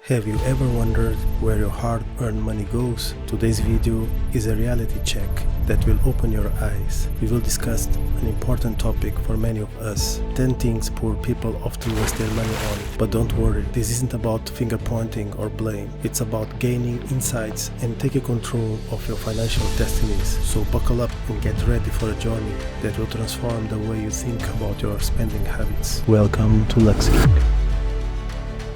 Have you ever wondered where your hard-earned money goes? Today's video is a reality check that will open your eyes. We will discuss an important topic for many of us, 10 things poor people often waste their money on. But don't worry, this isn't about finger pointing or blame. It's about gaining insights and taking control of your financial destinies. So buckle up and get ready for a journey that will transform the way you think about your spending habits. Welcome to Luxury.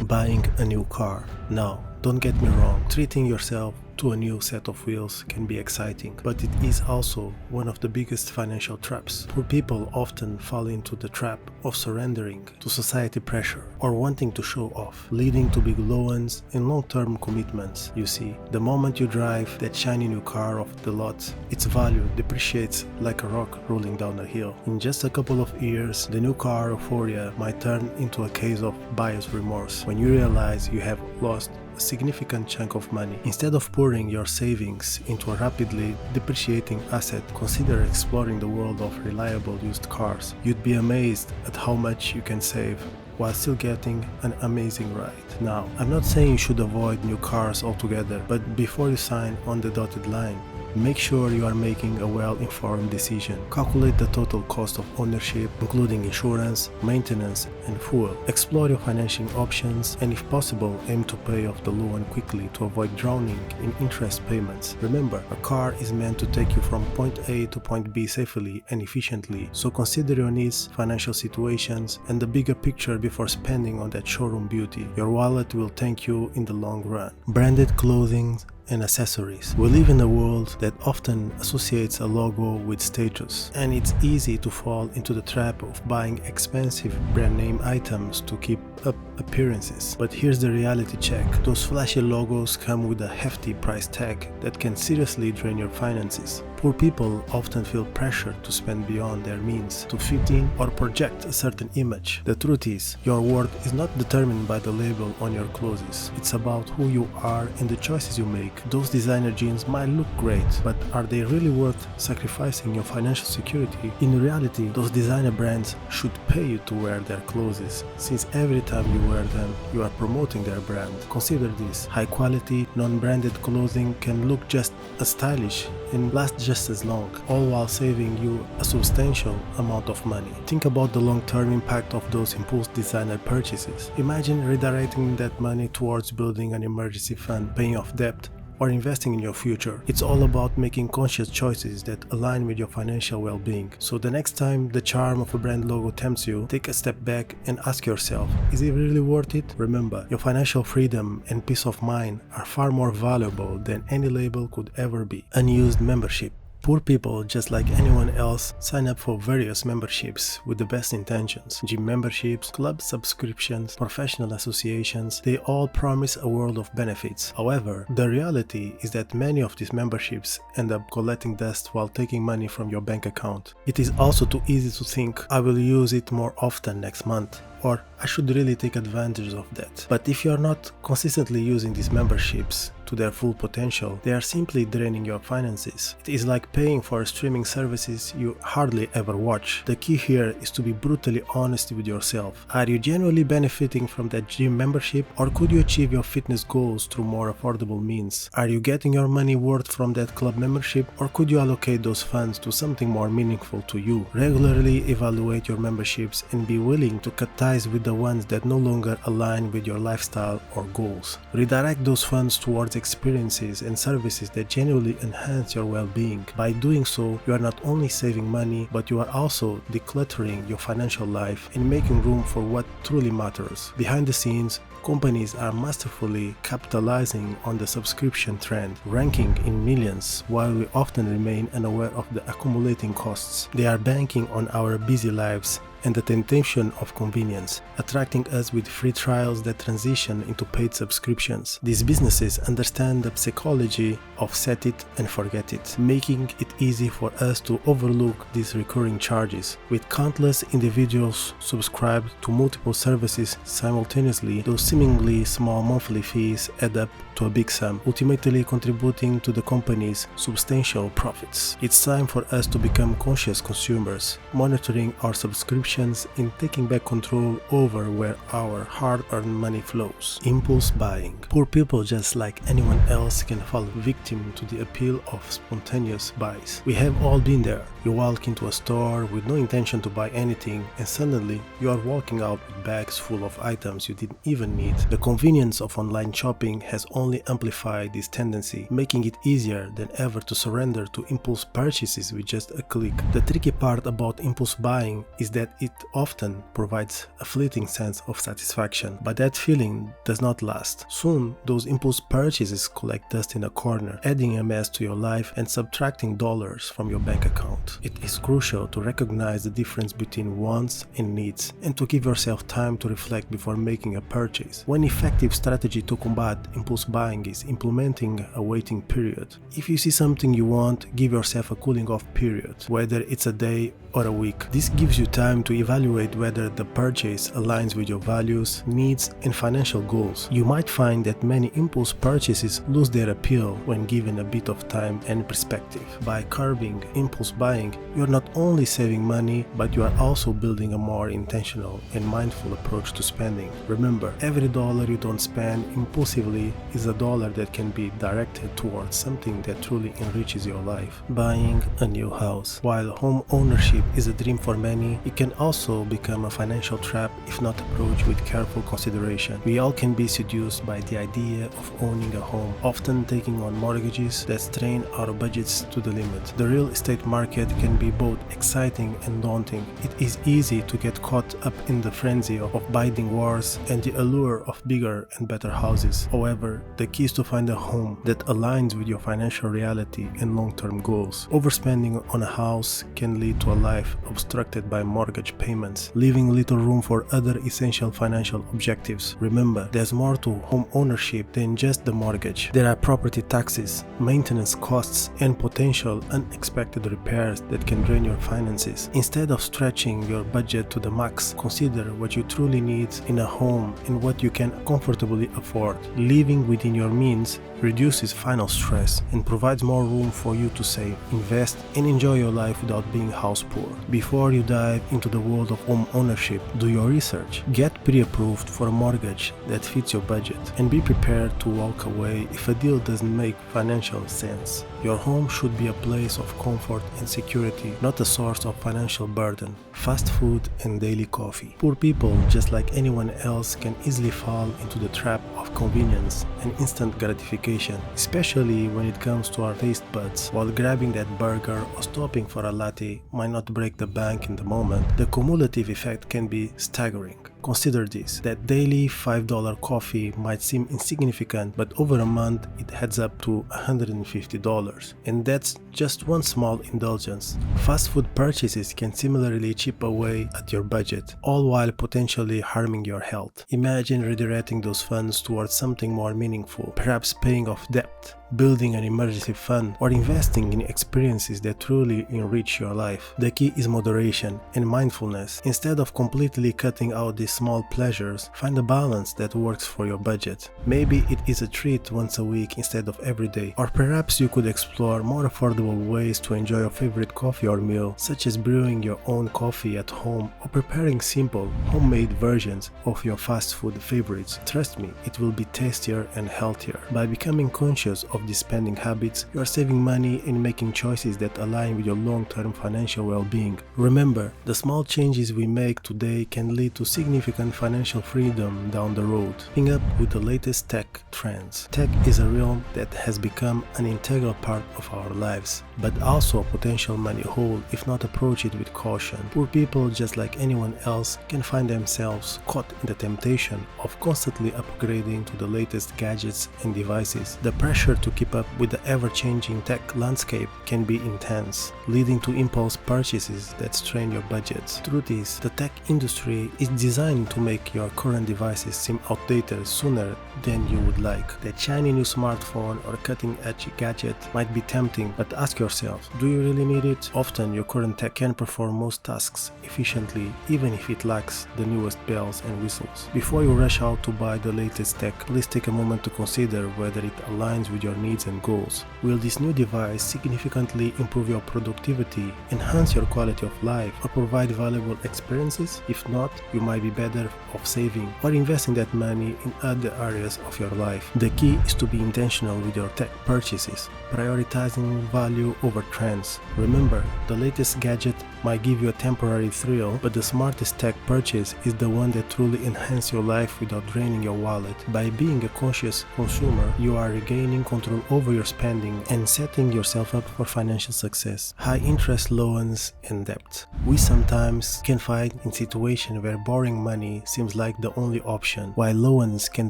Buying a new car. Now, don't get me wrong, treating yourself to a new set of wheels can be exciting, but it is also one of the biggest financial traps. Poor people often fall into the trap of surrendering to society pressure or wanting to show off, leading to big loans and long-term commitments. You see, the moment you drive that shiny new car off the lot, its value depreciates like a rock rolling down a hill. In just a couple of years, the new car euphoria might turn into a case of buyer's remorse when you realize you have lost a significant chunk of money. Instead of pouring your savings into a rapidly depreciating asset, consider exploring the world of reliable used cars. You'd be amazed at how much you can save while still getting an amazing ride. Now, I'm not saying you should avoid new cars altogether, but before you sign on the dotted line, make sure you are making a well-informed decision. Calculate the total cost of ownership, including insurance, maintenance, and fuel. Explore your financing options, and if possible, aim to pay off the loan quickly to avoid drowning in interest payments. Remember, a car is meant to take you from point A to point B safely and efficiently, so consider your needs, financial situations, and the bigger picture before spending on that showroom beauty. Your wallet will thank you in the long run. Branded clothing and accessories. We live in a world that often associates a logo with status, and it's easy to fall into the trap of buying expensive brand name items to keep up appearances. But here's the reality check. Those flashy logos come with a hefty price tag that can seriously drain your finances. Poor people often feel pressured to spend beyond their means to fit in or project a certain image. The truth is, your worth is not determined by the label on your clothes. It's about who you are and the choices you make. Those designer jeans might look great, but are they really worth sacrificing your financial security? In reality, those designer brands should pay you to wear their clothes, since every time you wear them, you are promoting their brand. Consider this: high quality, non-branded clothing can look just as stylish and last just as long, all while saving you a substantial amount of money. Think about the long-term impact of those impulse designer purchases. Imagine redirecting that money towards building an emergency fund, paying off debt, or investing in your future. It's all about making conscious choices that align with your financial well-being. So the next time the charm of a brand logo tempts you, take a step back and ask yourself, is it really worth it? Remember, your financial freedom and peace of mind are far more valuable than any label could ever be. Unused membership. Poor people, just like anyone else, sign up for various memberships with the best intentions. Gym memberships, club subscriptions, professional associations, they all promise a world of benefits. However, the reality is that many of these memberships end up collecting dust while taking money from your bank account. It is also too easy to think, I will use it more often next month, or I should really take advantage of that. But if you are not consistently using these memberships to their full potential, they are simply draining your finances. It is like paying for streaming services you hardly ever watch. The key here is to be brutally honest with yourself. Are you genuinely benefiting from that gym membership, or could you achieve your fitness goals through more affordable means? Are you getting your money worth from that club membership, or could you allocate those funds to something more meaningful to you? Regularly evaluate your memberships and be willing to cut ties with the ones that no longer align with your lifestyle or goals. Redirect those funds towards experiences and services that genuinely enhance your well-being. By doing so, you are not only saving money, but you are also decluttering your financial life and making room for what truly matters. Behind the scenes, companies are masterfully capitalizing on the subscription trend, ranking in millions, while we often remain unaware of the accumulating costs. They are banking on our busy lives and the temptation of convenience, attracting us with free trials that transition into paid subscriptions. These businesses understand the psychology of set it and forget it, making it easy for us to overlook these recurring charges. With countless individuals subscribed to multiple services simultaneously, those seemingly small monthly fees add up to a big sum, ultimately contributing to the company's substantial profits. It's time for us to become conscious consumers, monitoring our subscription patience in taking back control over where our hard-earned money flows. Impulse buying. Poor people, just like anyone else, can fall victim to the appeal of spontaneous buys. We have all been there. You walk into a store with no intention to buy anything, and suddenly you are walking out with bags full of items you didn't even need. The convenience of online shopping has only amplified this tendency, making it easier than ever to surrender to impulse purchases with just a click. The tricky part about impulse buying is that it often provides a fleeting sense of satisfaction, but that feeling does not last. Soon, those impulse purchases collect dust in a corner, adding a mess to your life and subtracting dollars from your bank account. It is crucial to recognize the difference between wants and needs, and to give yourself time to reflect before making a purchase. One effective strategy to combat impulse buying is implementing a waiting period. If you see something you want, give yourself a cooling off period, whether it's a day or a week. This gives you time to evaluate whether the purchase aligns with your values, needs, and financial goals. You might find that many impulse purchases lose their appeal when given a bit of time and perspective. By curbing impulse buying, you're not only saving money, but you are also building a more intentional and mindful approach to spending. Remember, every dollar you don't spend impulsively is a dollar that can be directed towards something that truly enriches your life. Buying a new house. While home ownership is a dream for many, it can also become a financial trap if not approached with careful consideration. We all can be seduced by the idea of owning a home, often taking on mortgages that strain our budgets to the limit. The real estate market can be both exciting and daunting. It is easy to get caught up in the frenzy of bidding wars and the allure of bigger and better houses. However, the key is to find a home that aligns with your financial reality and long-term goals. Overspending on a house can lead to a life obstructed by mortgage payments, leaving little room for other essential financial objectives. Remember, there's more to home ownership than just the mortgage. There are property taxes, maintenance costs, and potential unexpected repairs that can drain your finances. Instead of stretching your budget to the max, consider what you truly need in a home and what you can comfortably afford. Living within your means reduces final stress and provides more room for you to save, invest, and enjoy your life without being house poor. Before you dive into the world of home ownership, do your research. Get pre-approved for a mortgage that fits your budget, and be prepared to walk away if a deal doesn't make financial sense. Your home should be a place of comfort and security, not a source of financial burden. Fast food and daily coffee. Poor people, just like anyone else, can easily fall into the trap of convenience and instant gratification, especially when it comes to our taste buds. While grabbing that burger or stopping for a latte might not break the bank in the moment, the cumulative effect can be staggering. Consider this: that daily $5 coffee might seem insignificant, but over a month it adds up to $150. And that's just one small indulgence. Fast food purchases can similarly chip away at your budget, all while potentially harming your health. Imagine redirecting those funds towards something more meaningful, perhaps paying off debt, building an emergency fund, or investing in experiences that truly enrich your life. The key is moderation and mindfulness. Instead of completely cutting out these small pleasures, find a balance that works for your budget. Maybe it is a treat once a week instead of every day, or perhaps you could explore more affordable ways to enjoy your favorite coffee or meal, such as brewing your own coffee at home or preparing simple, homemade versions of your fast food favorites. Trust me, it will be tastier and healthier. By becoming conscious of these spending habits, you are saving money and making choices that align with your long-term financial well-being. Remember, the small changes we make today can lead to significant financial freedom down the road. Keeping up with the latest tech trends. Tech is a realm that has become an integral part of our lives, but also a potential money hole if not approached with caution. Poor people, just like anyone else, can find themselves caught in the temptation of constantly upgrading to the latest gadgets and devices. The pressure to keep up with the ever-changing tech landscape can be intense, leading to impulse purchases that strain your budgets. Truth is, the tech industry is designed to make your current devices seem outdated sooner than you would like. That shiny new smartphone or cutting-edge gadget might be tempting, but ask yourself, do you really need it? Often, your current tech can perform most tasks efficiently, even if it lacks the newest bells and whistles. Before you rush out to buy the latest tech, please take a moment to consider whether it aligns with your your needs and goals. Will this new device significantly improve your productivity, enhance your quality of life, or provide valuable experiences? If not, you might be better off saving or investing that money in other areas of your life. The key is to be intentional with your tech purchases, prioritizing value over trends. Remember, the latest gadget might give you a temporary thrill, but the smartest tech purchase is the one that truly enhances your life without draining your wallet. By being a conscious consumer, you are regaining control over your spending and setting yourself up for financial success. High interest loans and debt. We sometimes can find in situations where borrowing money seems like the only option, while loans can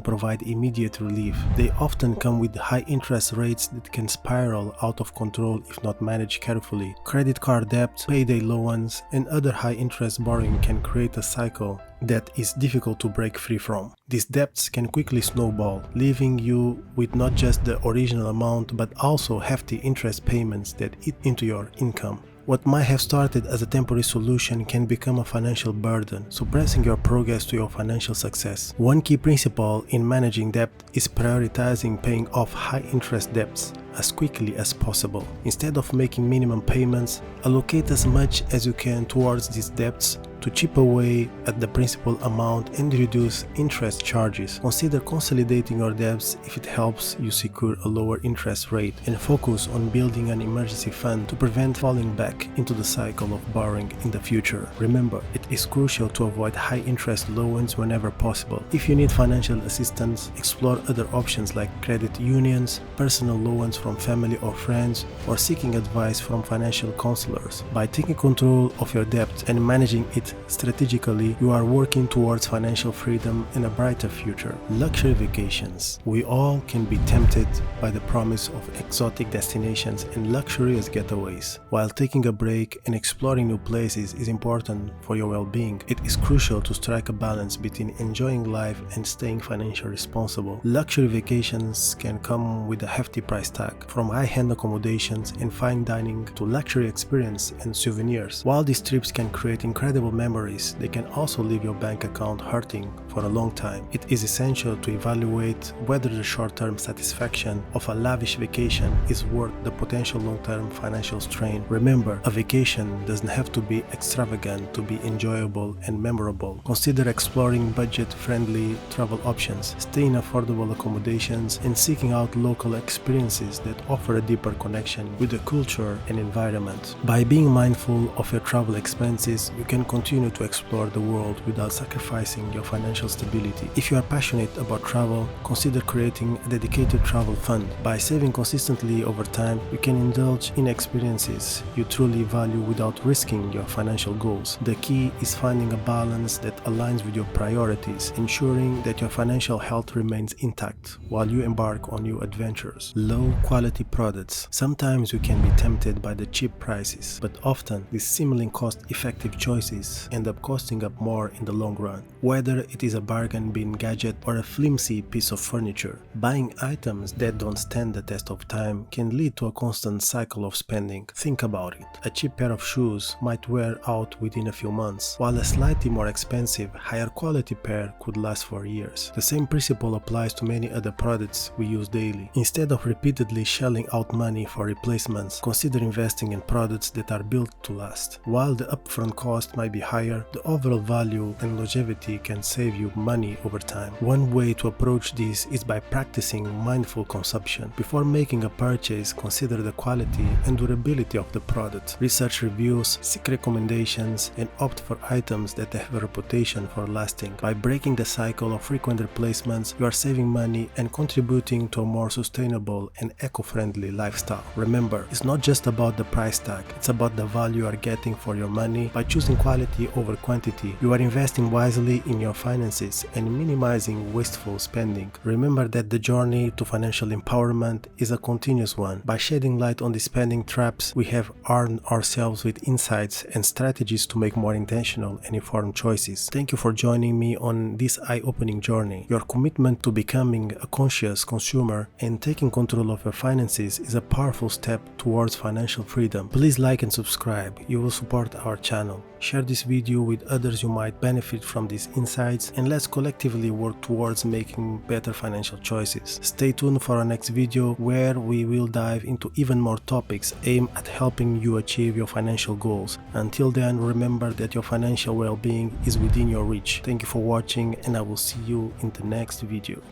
provide immediate relief. They often come with high interest rates that can spiral out of control if not managed carefully. Credit card debt, payday loans, and other high interest borrowing can create a cycle that is difficult to break free from. These debts can quickly snowball, leaving you with not just the original amount but also hefty interest payments that eat into your income. What might have started as a temporary solution can become a financial burden, suppressing your progress to your financial success. One key principle in managing debt is prioritizing paying off high-interest debts as quickly as possible. Instead of making minimum payments, allocate as much as you can towards these debts to chip away at the principal amount and reduce interest charges. Consider consolidating your debts if it helps you secure a lower interest rate, and focus on building an emergency fund to prevent falling back into the cycle of borrowing in the future. Remember, it is crucial to avoid high interest loans whenever possible. If you need financial assistance, explore other options like credit unions, personal loans from family or friends, or seeking advice from financial counselors. By taking control of your debt and managing it strategically, you are working towards financial freedom and a brighter future. Luxury vacations. We all can be tempted by the promise of exotic destinations and luxurious getaways. While taking a break and exploring new places is important for your well-being, it is crucial to strike a balance between enjoying life and staying financially responsible. Luxury vacations can come with a hefty price tag, from high-end accommodations and fine dining to luxury experience and souvenirs. While these trips can create incredible memories, they can also leave your bank account hurting for a long time. It is essential to evaluate whether the short-term satisfaction of a lavish vacation is worth the potential long-term financial strain. Remember, a vacation doesn't have to be extravagant to be enjoyable and memorable. Consider exploring budget-friendly travel options, staying in affordable accommodations, and seeking out local experiences that offer a deeper connection with the culture and environment. By being mindful of your travel expenses, you can continue to explore the world without sacrificing your financial stability. If you are passionate about travel, consider creating a dedicated travel fund. By saving consistently over time, you can indulge in experiences you truly value without risking your financial goals. The key is finding a balance that aligns with your priorities, ensuring that your financial health remains intact while you embark on new adventures. Low quality products. Sometimes we can be tempted by the cheap prices, but often these seemingly cost-effective choices end up costing up more in the long run. Whether it is a bargain bin gadget or a flimsy piece of furniture, buying items that don't stand the test of time can lead to a constant cycle of spending. Think about it. A cheap pair of shoes might wear out within a few months, while a slightly more expensive, higher quality pair could last for years. The same principle applies to many other products we use daily. Instead of repeatedly shelling out money for replacements, consider investing in products that are built to last. While the upfront cost might be higher, the overall value and longevity can save you money over time. One way to approach this is by practicing mindful consumption. Before making a purchase, consider the quality and durability of the product. Research reviews, seek recommendations, and opt for items that have a reputation for lasting. By breaking the cycle of frequent replacements, you are saving money and contributing to a more sustainable and eco-friendly lifestyle. Remember, it's not just about the price tag, it's about the value you are getting for your money. By choosing quality over quantity, you are investing wisely in your finances and minimizing wasteful spending. Remember that the journey to financial empowerment is a continuous one. By shedding light on the spending traps, we have armed ourselves with insights and strategies to make more intentional and informed choices. Thank you for joining me on this eye-opening journey. Your commitment to becoming a conscious consumer and taking control of your finances is a powerful step towards financial freedom. Please like and subscribe. You will support our channel. Share this video with others who might benefit from these insights, and let's collectively work towards making better financial choices. Stay tuned for our next video where we will dive into even more topics aimed at helping you achieve your financial goals. Until then, remember that your financial well-being is within your reach. Thank you for watching, and I will see you in the next video.